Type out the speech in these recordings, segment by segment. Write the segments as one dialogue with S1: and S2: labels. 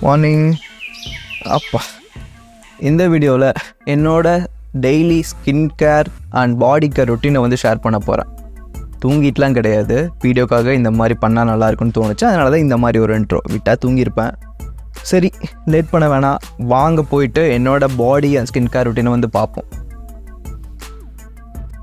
S1: Morning. அப்பா, இந்த வீடியோவில் என்னோட daily skin care and body care ரொட்டீனை வந்து ஷேர் பண்ண போகிறேன். தூங்கிட்டுலாம் கிடையாது, வீடியோக்காக இந்த மாதிரி பண்ணால் நல்லாயிருக்குன்னு தோணுச்சு. அதனால தான் இந்த மாதிரி ஒரு இன்ட்ரோ. விட்டால் தூங்கியிருப்பேன். சரி, லேட் பண்ண வேணாம், வாங்க போயிட்டு என்னோடய பாடி அண்ட் ஸ்கின் கேர் ரொட்டீனை வந்து பார்ப்போம்.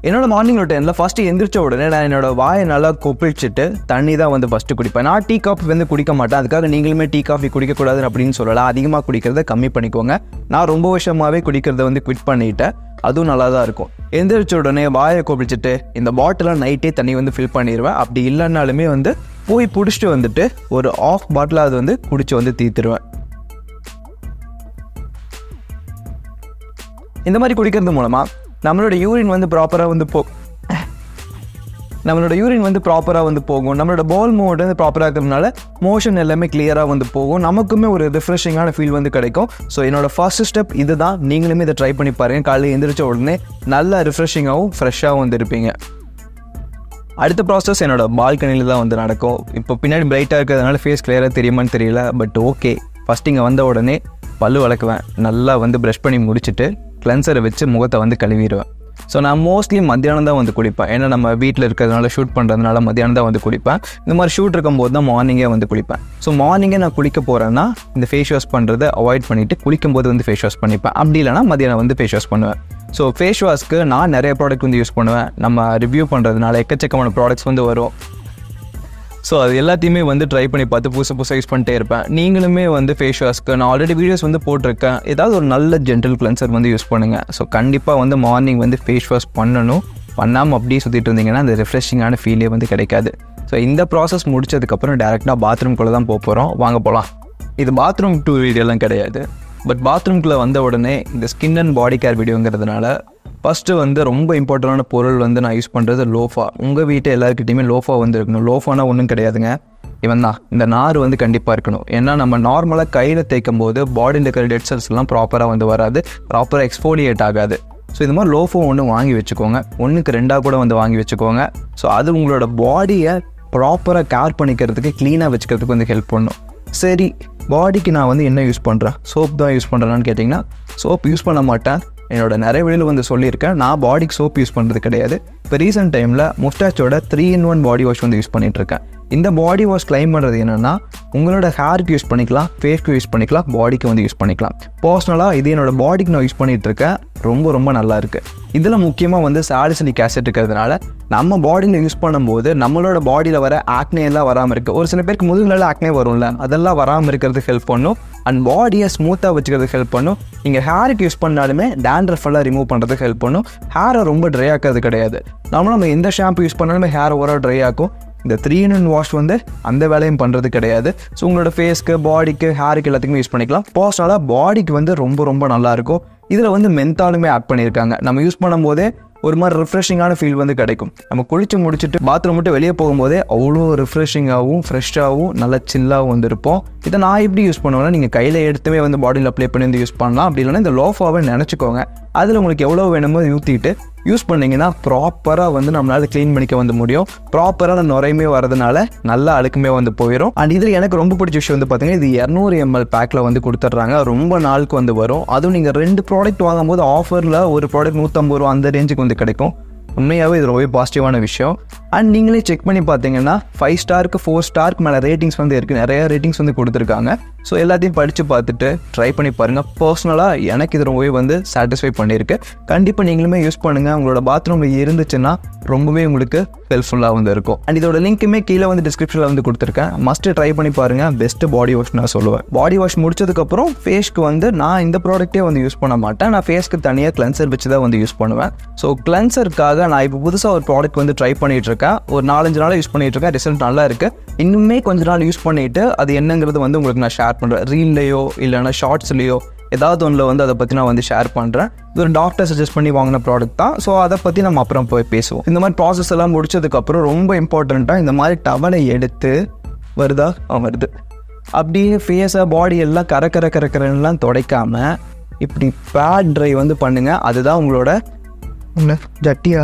S1: என்னோடய மார்னிங் ரொட்டீனில் ஃபஸ்ட்டு எந்திரிச்ச உடனே நான் என்னோடய வாயை நல்லா கொப்பிச்சிட்டு தண்ணி தான் வந்து ஃபஸ்ட்டு குடிப்பேன். நான் டீ காஃபி வந்து குடிக்க மாட்டேன். அதுக்காக நீங்களுமே டீ காஃபி குடிக்கக்கூடாது அப்படின்னு சொல்லலாம். அதிகமாக குடிக்கிறத கம்மி பண்ணிக்கோங்க. நான் ரொம்ப வருஷமாகவே குடிக்கிறத வந்து குவிட் பண்ணிவிட்டேன். அதுவும் நல்லா தான் இருக்கும். எந்திரிச்ச உடனே வாயை கொப்பிச்சிட்டு இந்த பாட்டிலாக நைட்டே தண்ணி வந்து ஃபில் பண்ணிடுவேன். அப்படி இல்லைன்னாலுமே வந்து போய் பிடிச்சிட்டு வந்துட்டு ஒரு ஆஃப் பாட்டில் அது வந்து குடிச்சு வந்து தீர்த்துருவேன். இந்த மாதிரி குடிக்கிறது மூலமாக நம்மளோட யூரின் வந்து ப்ராப்பராக வந்து போகும். நம்மளோட பால் மூவ்மெண்ட் வந்து ப்ராப்பராக இருக்கிறதுனால மோஷன் எல்லாமே கிளியராக வந்து போகும். நமக்குமே ஒரு ரிஃப்ரெஷிங்கான ஃபீல் வந்து கிடைக்கும். ஸோ என்னோட ஃபர்ஸ்ட் ஸ்டெப் இது தான். நீங்களுமே இதை ட்ரை பண்ணி பாருங்கள். காலையில் எந்திரிச்ச உடனே நல்லா ரிஃப்ரெஷிங்காகவும் ஃப்ரெஷ்ஷாகவும் வந்து இருப்பீங்க. அடுத்த ப்ராசஸ் என்னோட பால்கனியில் தான் வந்து நடக்கும். இப்போ பின்னாடி பிரைட்டாக இருக்கிறதுனால ஃபேஸ் கிளியராக தெரியுமான்னு தெரியல, பட் ஓகே. ஃபஸ்ட் இங்கே வந்த உடனே பல்லு வளர்க்குவேன். நல்லா வந்து ப்ரஷ் பண்ணி முடிச்சுட்டு கிளென்சரை வச்சு முகத்தை வந்து கழுவிடுவேன். ஸோ நான் மோஸ்ட்லி மத்தியானம் தான் வந்து குளிப்பேன். ஏன்னா நம்ம வீட்டில் இருக்கிறதுனால ஷூட் பண்ணுறதுனால மத்தியானம் தான் வந்து குளிப்பேன். இந்த மாதிரி ஷூட் இருக்கும்போது தான் மார்னிங்கே வந்து குளிப்பேன். ஸோ மார்னிங்கே நான் குளிக்க போகிறேன்னா இந்த ஃபேஸ் வாஷ் பண்ணுறதை அவாய்ட் பண்ணிவிட்டு குளிக்கும்போது வந்து ஃபேஸ் வாஷ் பண்ணிப்பேன். அப்படி இல்லைனா மத்தியானம் வந்து ஃபேஸ் வாஷ் பண்ணுவேன். ஸோ ஃபேஸ் வாஷ்க்கு நான் நிறைய ப்ராடக்ட் வந்து யூஸ் பண்ணுவேன். நம்ம ரிவ்யூ பண்ணுறதுனால எக்கச்சக்கமான ப்ராடக்ட்ஸ் வந்து வரும். ஸோ அது எல்லாத்தையுமே வந்து ட்ரை பண்ணி பார்த்து புதுசாக யூஸ் பண்ணிட்டே இருப்பேன். நீங்களுமே வந்து ஃபேஸ் வாஷ்க்கு நான் ஆல்ரெடி வீடியோஸ் வந்து போட்டிருக்கேன். ஏதாவது ஒரு நல்ல ஜென்டல் கிளென்சர் வந்து யூஸ் பண்ணுங்கள். ஸோ கண்டிப்பாக வந்து மார்னிங் வந்து ஃபேஸ் வாஷ் பண்ணணும். பண்ணாமல் அப்படியே சுற்றிட்டு இருந்தீங்கன்னா அந்த ரிஃப்ரெஷிங்கான ஃபீலே வந்து கிடைக்காது. ஸோ இந்த ப்ராசஸ் முடிச்சதுக்கப்புறம் டேரெக்டாக பாத்ரூம்குள்ளே தான் போகிறோம். வாங்க போகலாம். இது பாத்ரூம் டூர் வீடியோலாம் கிடையாது, பட் பாத்ரூம்குள்ளே வந்த உடனே இந்த ஸ்கின் அண்ட் பாடி கேர் வீடியோங்கிறதுனால ஃபஸ்ட்டு வந்து ரொம்ப இம்பார்ட்டண்டான பொருள் வந்து நான் யூஸ் பண்ணுறது லோஃபா. உங்கள் வீட்டை எல்லாருக்கிட்டையுமே லோஃபா வந்து இருக்கணும். லோஃபானா ஒன்றும் கிடையாதுங்க, இவன் தான். இந்த நார் வந்து கண்டிப்பாக இருக்கணும். ஏன்னா நம்ம நார்மலாக கையில் தேய்க்கும் போது பாடியில் இருக்கிற டெட் செல்ஸ்லாம் ப்ராப்பராக வந்து வராது, ப்ராப்பராக எக்ஸ்ஃபோலியேட் ஆகாது. ஸோ இது மாதிரி லோஃபா ஒன்று வாங்கி வச்சுக்கோங்க. 1க்கு 2 கூட வந்து வாங்கி வச்சுக்கோங்க. ஸோ அது உங்களோட பாடியை ப்ராப்பராக கேர் பண்ணிக்கிறதுக்கு, க்ளீனாக வச்சுக்கிறதுக்கு வந்து ஹெல்ப் பண்ணும். சரி, பாடிக்கு நான் வந்து என்ன யூஸ் பண்ணுறேன்? சோப் தான் யூஸ் பண்ணுறேன்னு கேட்டிங்கன்னா, சோப் யூஸ் பண்ண மாட்டேன். என்னோட நிறைய வீடியோவில் வந்து சொல்லியிருக்கேன், நான் பாடிக்கு சோப் யூஸ் பண்ணுறது கிடையாது. இப்போ ரீசெண்ட் டைமில் Muuchstacோட 3-in-1 பாடி வாஷ் வந்து யூஸ் பண்ணிகிட்ருக்கேன். இந்த பாடி வாஷ் கிளைம் பண்ணுறது என்னென்னா, உங்களோட ஹேருக்கு யூஸ் பண்ணிக்கலாம், ஃபேஸ்க்கு யூஸ் பண்ணிக்கலாம், பாடிக்கு வந்து யூஸ் பண்ணிக்கலாம். பர்சனலாக இது என்னோடய பாடிக்கு நான் யூஸ் பண்ணிகிட்ருக்கேன். ரொம்ப நல்லா இருக்குது. இதில் முக்கியமாக வந்து சாலிசிலிக் ஆசிட் இருக்கிறதுனால நம்ம பாடியில் யூஸ் பண்ணும்போது நம்மளோட பாடியில் வர ஆக்னே எல்லாம் வராமல் இருக்குது. ஒரு சில பேருக்கு முதுகுல ஆக்னே வரும்ல, அதெல்லாம் வராமல் இருக்கிறதுக்கு ஹெல்ப் பண்ணும். அண்ட் பாடியை ஸ்மூத்தாக வச்சுக்கிறதுக்கு ஹெல்ப் பண்ணும். நீங்கள் ஹேருக்கு யூஸ் பண்ணாலுமே டேண்ட்ரஃப் எல்லாம் ரிமூவ் பண்ணுறதுக்கு ஹெல்ப் பண்ணும். ஹேரை ரொம்ப ட்ரை ஆக்கிறது கிடையாது. நம்ம எந்த ஷாம்பு யூஸ் பண்ணாலுமே ஹேர் ஓவராக ட்ரை ஆக்கும். இந்த 3-in-1 வாஷ் வந்து அந்த வேலையும் பண்ணுறது கிடையாது. ஸோ உங்களோட ஃபேஸ்க்கு, பாடிக்கு, ஹேருக்கு எல்லாத்துக்குமே யூஸ் பண்ணிக்கலாம். பர்சனலாக பாடிக்கு வந்து ரொம்ப நல்லாயிருக்கும். இதில் வந்து மென்தாலுமே ஆட் பண்ணியிருக்காங்க. நம்ம யூஸ் பண்ணும்போதே ஒரு மாதிரி ரிஃப்ரெஷிங்கான ஃபீல் வந்து கிடைக்கும். நம்ம குளிச்சு முடிச்சுட்டு பாத்ரூம் விட்டு வெளியே போகும்போதே அவ்வளோ ரிஃப்ரெஷிங்காகவும் ஃப்ரெஷ்ஷாகவும் நல்லா சில்லாகவும் வந்து இருப்போம். இதை நான் எப்படி யூஸ் பண்ணுவேன்னா, நீங்கள் கையில் எடுத்துமே வந்து பாடியில் அப்ளை பண்ணி வந்து யூஸ் பண்ணலாம். அப்படி இல்லைன்னா இந்த லோஃபாவை நினச்சிக்கோங்க. அதில் உங்களுக்கு எவ்வளோ வேணுமோ ஊற்றிட்டு யூஸ் பண்ணிங்கன்னா ப்ராப்பராக வந்து நம்மளால் க்ளீன் பண்ணிக்க வந்து முடியும். ப்ராப்பரான நுரையுமே வரதுனால நல்லா அழுக்குமே வந்து போயிடும். அண்ட் இதில் எனக்கு ரொம்ப பிடிச்ச விஷயம் வந்து பார்த்தீங்கன்னா, இது 200 ml பேக்கில் வந்து கொடுத்துட்றாங்க. ரொம்ப நாளுக்கு வந்து வரும். அதுவும் நீங்கள் 2 ப்ராடக்ட் வாங்கும்போது ஆஃபரில் ஒரு ப்ராடக்ட் 150 ரூபா அந்த ரேஞ்சுக்கு வந்து கிடைக்கும். உண்மையாகவே இது ரொம்ப பாசிட்டிவான விஷயம். அண்ட் நீங்களே செக் பண்ணி பார்த்தீங்கன்னா 5 ஸ்டாருக்கு 4 ஸ்டாருக்கு மேலே ரேட்டிங்ஸ் வந்து இருக்குது. நிறைய ரேட்டிங்ஸ் வந்து கொடுத்துருக்காங்க. ஸோ எல்லாத்தையும் படித்து பார்த்துட்டு ட்ரை பண்ணி பாருங்கள். பர்சனலாக எனக்கு இது ரொம்பவே வந்து சாட்டிஸ்ஃபை பண்ணியிருக்கு. கண்டிப்பாக நீங்களுமே யூஸ் பண்ணுங்கள். உங்களோட பாத்ரூமில் இருந்துச்சுன்னா ரொம்பவே உங்களுக்கு ஹெல்ப்ஃபுல்லாக வந்து இருக்கும். அண்ட் இதோட லிங்க்குமே கீழே வந்து டிஸ்கிரிப்ஷனில் வந்து கொடுத்துருக்கேன். மஸ்ட்டு ட்ரை பண்ணி பாருங்கள். பெஸ்ட்டு பாடி வாஷ் நான் சொல்லுவேன். பாடி வாஷ் முடிச்சதுக்கப்புறம் ஃபேஸ்க்கு வந்து நான் இந்த ப்ராடக்ட்டே வந்து யூஸ் பண்ண மாட்டேன். நான் ஃபேஸ்க்கு தனியாக கிளென்சர் வச்சு தான் வந்து யூஸ் பண்ணுவேன். ஸோ கிளென்சருக்காக நான் இப்போ புதுசாக ஒரு ப்ராடக்ட் வந்து ட்ரை பண்ணிகிட்ருக்கேன். ஒரு 4-5 நாளாக யூஸ் பண்ணிகிட்ருக்கேன். ரிசல்ட் நல்லா இருக்குது. இன்னுமே கொஞ்ச நாள் யூஸ் பண்ணிவிட்டு அது என்னங்கிறது வந்து உங்களுக்கு நான் ஷேர் பண்ணுறேன். ரீல்லையோ இல்லைனா ஷார்ட்ஸ்லையோ ஏதாவது ஒன்றில் வந்து அதை பற்றி நான் வந்து ஷேர் பண்ணுறேன். இது ஒரு டாக்டர் சஜஸ்ட் பண்ணி வாங்கின ப்ராடக்ட் தான். ஸோ அதை பற்றி நம்ம அப்புறம் போய் பேசுவோம். இந்த மாதிரி ப்ராசஸ் எல்லாம் முடிச்சதுக்கப்புறம் ரொம்ப இம்பார்ட்டண்ட்டாக இந்த மாதிரி டவலை எடுத்து வருது அப்படியே ஃபேஸை பாடி எல்லாம் கரக்கரன்னு துடைக்காமல் இப்படி பேட் ட்ரை வந்து பண்ணுங்கள். அதுதான் உங்களோட ஜட்டியா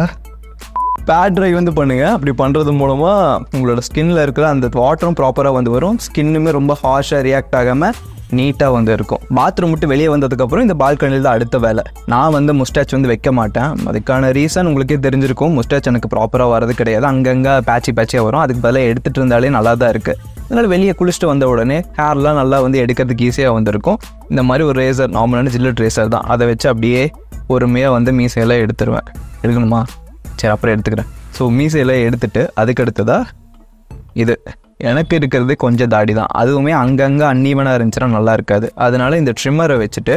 S1: பேட் ட்ரை வந்து பண்ணுங்கள். அப்படி பண்ணுறது மூலமாக உங்களோட ஸ்கின்னில் இருக்கிற அந்த வாட்டரும் ப்ராப்பராக வந்து வரும். ஸ்கின்னுமே ரொம்ப ஹார்ஷாக ரியாக்ட் ஆகாமல் நீட்டாக வந்து இருக்கும். பாத்ரூம் விட்டு வெளியே வந்ததுக்கப்புறம் இந்த பால்கனியில் தான் அடுத்த வேலை. நான் வந்து முஸ்டாச் வந்து வைக்க மாட்டேன். அதுக்கான ரீசன் உங்களுக்கே தெரிஞ்சிருக்கும். முஸ்டாச் எனக்கு ப்ராப்பராக வரது கிடையாது. அங்கங்கே பேட்சியாக வரும். அதுக்கு பதிலாக எடுத்துகிட்டு இருந்தாலே நல்லா தான் இருக்குது. அதனால் வெளியே குளிச்சுட்டு வந்த உடனே ஹேர்லாம் நல்லா வந்து எடுக்கிறதுக்கு ஈஸியாக வந்துருக்கும். இந்த மாதிரி ஒரு ரேசர், நார்மலான ஜில்லட் ரேசர் தான், அதை வச்சு அப்படியே பொறுமையாக வந்து மீசையெல்லாம் எடுத்துருவேன். எடுக்கணுமா? சரி, அப்புறம் எடுத்துக்கிறேன். ஸோ மீசையெல்லாம் எடுத்துகிட்டு அதுக்கடுத்ததாக இது எனக்கு இருக்கிறது கொஞ்சம் தாடி தான். அதுவுமே அங்கங்கே அன்னீவனாக இருந்துச்சுன்னா நல்லா இருக்காது. அதனால இந்த ட்ரிம்மரை வச்சுட்டு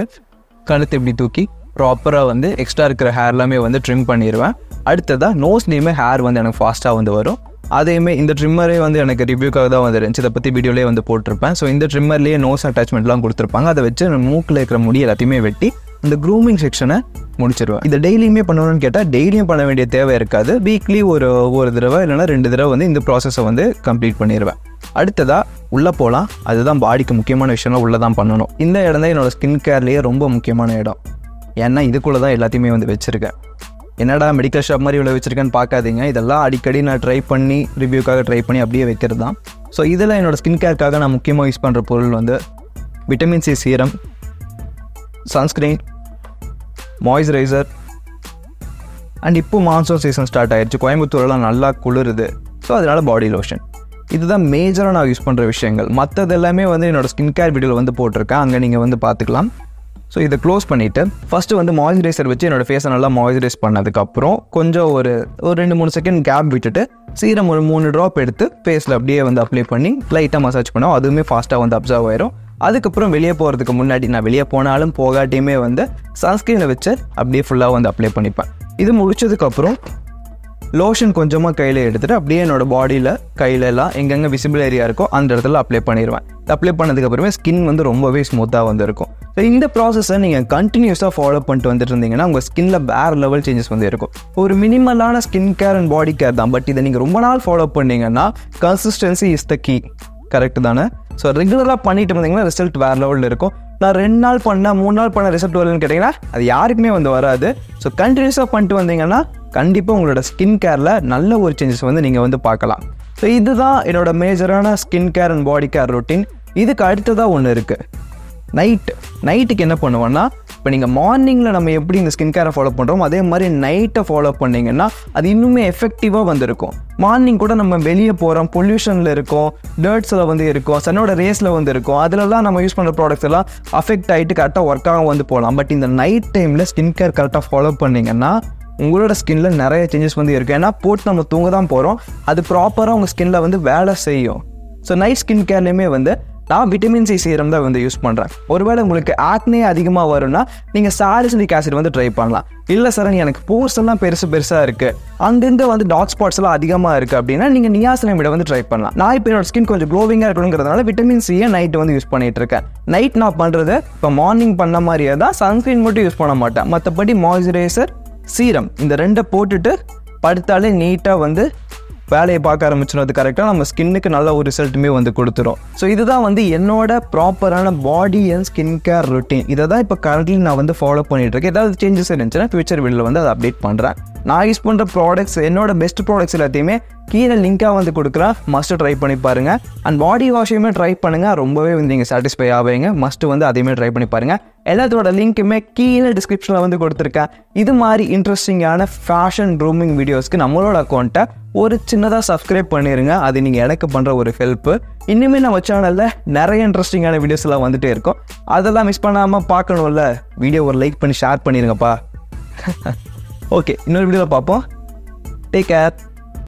S1: கழுத்து இப்படி தூக்கி ப்ராப்பராக வந்து எக்ஸ்ட்ரா இருக்கிற ஹேர் எல்லாமே வந்து ட்ரிம் பண்ணிடுவேன். அடுத்ததாக நோஸ்லேயுமே ஹேர் வந்து எனக்கு ஃபாஸ்ட்டாக வந்து வரும். அதையுமே இந்த ட்ரிம்மரே வந்து எனக்கு ரிவ்யூக்காக தான் வந்து இருந்துச்சு. இதை பற்றி வீடியோலேயே வந்து போட்டிருப்பேன். ஸோ இந்த ட்ரிம்மர்லேயே நோஸ் அட்டாச்மெண்ட்லாம் கொடுத்துருப்பாங்க. அதை வச்சு மூக்கில் இருக்கிற முடி எல்லாத்தையுமே வெட்டி இந்த க்ரூமிங் செக்ஷனை முடிச்சிருவேன். இதை டெய்லியுமே பண்ணணும்னு கேட்டால் டெய்லியும் பண்ண வேண்டிய தேவை இருக்காது. வீக்லி ஒரு தடவை இல்லைனா 2 தடவை வந்து இந்த ப்ராசஸை வந்து கம்ப்ளீட் பண்ணிடுவேன். அடுத்ததாக உள்ளே போகலாம். அதுதான் பாடிக்கு முக்கியமான விஷயம்லாம் உள்ளே தான் பண்ணணும். இந்த இடம் தான் என்னோடய ஸ்கின் கேர்லேயே ரொம்ப முக்கியமான இடம். ஏன்னா இதுக்குள்ளே தான் எல்லாத்தையுமே வந்து வச்சுருக்கேன். என்னடா மெடிக்கல் ஷாப் மாதிரி இவ்வளோ வச்சுருக்கேன்னு பார்க்காதீங்க. இதெல்லாம் அடிக்கடி நான் ட்ரை பண்ணி ரிவ்யூக்காக ட்ரை பண்ணி அப்படியே வைக்கிறது தான். ஸோ இதில் என்னோடய ஸ்கின் கேருக்காக நான் முக்கியமாக யூஸ் பண்ணுற பொருள் வந்து vitamin C serum, sunscreen, moisturiser and இப்போ மான்சூன் சீசன் ஸ்டார்ட் ஆயிடுச்சு. கோயம்புத்தூர்லாம் நல்லா குளிருது. ஸோ அதனால் பாடி லோஷன். இதுதான் மேஜராக நான் யூஸ் பண்ணுற விஷயங்கள். மற்றது எல்லாமே வந்து என்னோடய ஸ்கின் கேர் வீடியோவில் வந்து போட்டிருக்கேன். அங்கே நீங்கள் வந்து பார்த்துக்கலாம். ஸோ இதை க்ளோஸ் பண்ணிவிட்டு ஃபஸ்ட்டு வந்து மாய்ஸ்சரைசர் வச்சு என்னோடய ஃபேஸை நல்லா மாய்ஸ்சரைஸ் பண்ணதுக்கப்புறம் கொஞ்சம் ஒரு 2-3 செகண்ட் கேப் விட்டுட்டு சீரம் ஒரு 3 ட்ராப் எடுத்து ஃபேஸில் அப்படியே வந்து அப்ளை பண்ணி லைட்டாக மசாஜ் பண்ணோம். அதுவுமே ஃபாஸ்ட்டாக வந்து அப்சர்வ் ஆயிரும். அதுக்கப்புறம் வெளியே போகிறதுக்கு முன்னாடி நான் வெளியே போனாலும் போகாட்டியுமே வந்து சன்ஸ்க்ரீனை வச்சு அப்படியே ஃபுல்லாக வந்து அப்ளை பண்ணிப்பேன். இது முடிச்சதுக்கப்புறம் லோஷன் கொஞ்சமாக கையில் எடுத்துகிட்டு அப்படியே என்னோடய பாடியில் கையிலலாம் எங்கெங்கே விசிபிள் ஏரியா இருக்கோ அந்த இடத்துல அப்ளை பண்ணிடுவேன். அப்ளை பண்ணதுக்கப்புறமே ஸ்கின் வந்து ரொம்பவே ஸ்மூத்தாக வந்து இருக்கும். ஸோ இந்த ப்ராசஸை நீங்கள் கண்டினியூஸாக ஃபாலோ பண்ணிட்டு வந்துட்டு இருந்தீங்கன்னா உங்கள் ஸ்கின்ல வேறு லெவல் சேஞ்சஸ் வந்து இருக்கும். ஒரு மினிமலான skin care and body care தான். பட் இதை நீங்கள் ரொம்ப நாள் ஃபாலோ பண்ணிங்கன்னா consistency is the key. Correct தானே? ஸோ ரெகுலராக பண்ணிட்டு இருந்தீங்கன்னா ரிசல்ட் வேறு லெவலில் இருக்கும். நான் 2 நாள் பண்ணேன் 3 நாள் பண்ண ரிசல்ட் வருதுன்னு கேட்டிங்கன்னா அது யாருக்குமே வந்து வராது. ஸோ கண்டினியூஸாக பண்ணிட்டு வந்தீங்கன்னா கண்டிப்பாக உங்களோட ஸ்கின் கேரில் நல்ல ஒரு சேஞ்சஸ் வந்து நீங்கள் வந்து பார்க்கலாம். ஸோ இதுதான் என்னோட மேஜரான skin care and body care routine. இதுக்கு அடுத்ததாக ஒன்று இருக்குது, நைட்டுக்கு என்ன பண்ணுவோன்னா, இப்போ நீங்கள் மார்னிங்கில் நம்ம எப்படி இந்த ஸ்கின் கேரை ஃபாலோ பண்ணுறோமோ அதே மாதிரி நைட்டை ஃபாலோ பண்ணிங்கன்னா அது இன்னுமே எஃபெக்டிவாக வந்துருக்கும். மார்னிங் கூட நம்ம வெளியே போகிறோம், பொல்யூஷனில் இருக்கோம், டர்ட்ஸில் வந்து இருக்கும், சன்னோட ரேஸில் வந்து இருக்கும். அதிலலாம் நம்ம யூஸ் பண்ணுற ப்ராடக்ட்ஸ் எல்லாம் அஃபெக்ட் ஆகிட்டு கரெக்டாக ஒர்க்காக வந்து போகலாம். பட் இந்த நைட் டைமில் ஸ்கின் கேர் கரெக்டாக ஃபாலோ பண்ணிங்கன்னா உங்களோட ஸ்கின்ல நிறைய சேஞ்சஸ் வந்து இருக்குது. ஏன்னா போட்டு நம்ம தூங்க தான் போகிறோம், அது ப்ராப்பராக உங்கள் ஸ்கின்ல வந்து வேலை செய்யும். ஸோ நைட் ஸ்கின் கேர்லேயுமே வந்து நான் விட்டமின் சி சீரம் தான் வந்து யூஸ் பண்ணுறேன். ஒருவேளை உங்களுக்கு ஆக்னே அதிகமாக வரும்னா நீங்கள் சாலிசிலிக் ஆசிட் வந்து ட்ரை பண்ணலாம். இல்லை சரண் எனக்கு போர்ஸ் எல்லாம் பெருசாக இருக்குது, அங்கங்கே வந்து டார்க் ஸ்பாட்ஸ் எல்லாம் அதிகமாக இருக்குது அப்படின்னா நீங்கள் நியாசினமைடை வந்து ட்ரை பண்ணலாம். நான் இப்போ என்னோட ஸ்கின் கொஞ்சம் க்ளோவிங்காக இருக்கணுங்கிறதுனால விட்டமின் சியை நைட் வந்து யூஸ் பண்ணிட்டு இருக்கேன். நைட் நான் பண்ணுறது இப்போ மார்னிங் பண்ண மாதிரியே தான், சன்ஸ்க்ரீன் மட்டும் யூஸ் பண்ண மாட்டேன். மற்றபடி மாய்ஸ்சரைசர், சீரம் இந்த 2 போட்டுட்டு படுத்தாலே நீட்டாக வந்து வேலையை பார்க்க ஆரம்பிச்சிடும். அது கரெக்டாக நம்ம ஸ்கின்னுக்கு நல்ல ஒரு ரிசல்ட்டுமே வந்து கொடுத்துரும். ஸோ இதுதான் வந்து என்னோட ப்ராப்பரான body and skin care routine. இதை தான் இப்போ கரண்ட்லி நான் வந்து ஃபாலோ பண்ணிட்டு இருக்கேன். ஏதாவது சேஞ்சஸ் இருந்துச்சுன்னா ஃபியூச்சர் வீடியோவில் வந்து அதை அப்டேட் பண்ணுறேன். நான் யூஸ் பண்ணுற ப்ராடக்ட்ஸ், என்னோட பெஸ்ட் ப்ராடக்ட்ஸ் எல்லாத்தையுமே கீழே லிங்காக வந்து கொடுக்குறேன். மஸ்ட்டு ட்ரை பண்ணி பாருங்கள். அண்ட் பாடி வாஷையுமே ட்ரை பண்ணுங்கள். ரொம்பவே வந்து நீங்கள் சாட்டிஸ்ஃபை ஆவீங்க. மஸ்ட்டு வந்து அதையுமே ட்ரை பண்ணி பாருங்கள். எல்லாத்தோட லிங்க்குமே கீழே டிஸ்கிரிப்ஷனில் வந்து கொடுத்துருக்கேன். இது மாதிரி இன்ட்ரெஸ்டிங்கான ஃபேஷன் க்ரூமிங் வீடியோஸ்க்கு நம்மளோட அக்கௌண்ட்டை ஒரு சின்னதாக சப்ஸ்கிரைப் பண்ணிடுங்க. அது நீங்கள் எனக்கு பண்ணுற ஒரு ஹெல்ப்பு. இன்னுமே நம்ம சேனலில் நிறைய இன்ட்ரெஸ்டிங்கான வீடியோஸ் எல்லாம் வந்துகிட்டே இருக்கும். அதெல்லாம் மிஸ் பண்ணாமல் பார்க்கணும்ல, வீடியோ ஒரு லைக் பண்ணி ஷேர் பண்ணிடுங்கப்பா. ஓகே, இன்னொரு வீடியோவில் பார்ப்போம். Take care.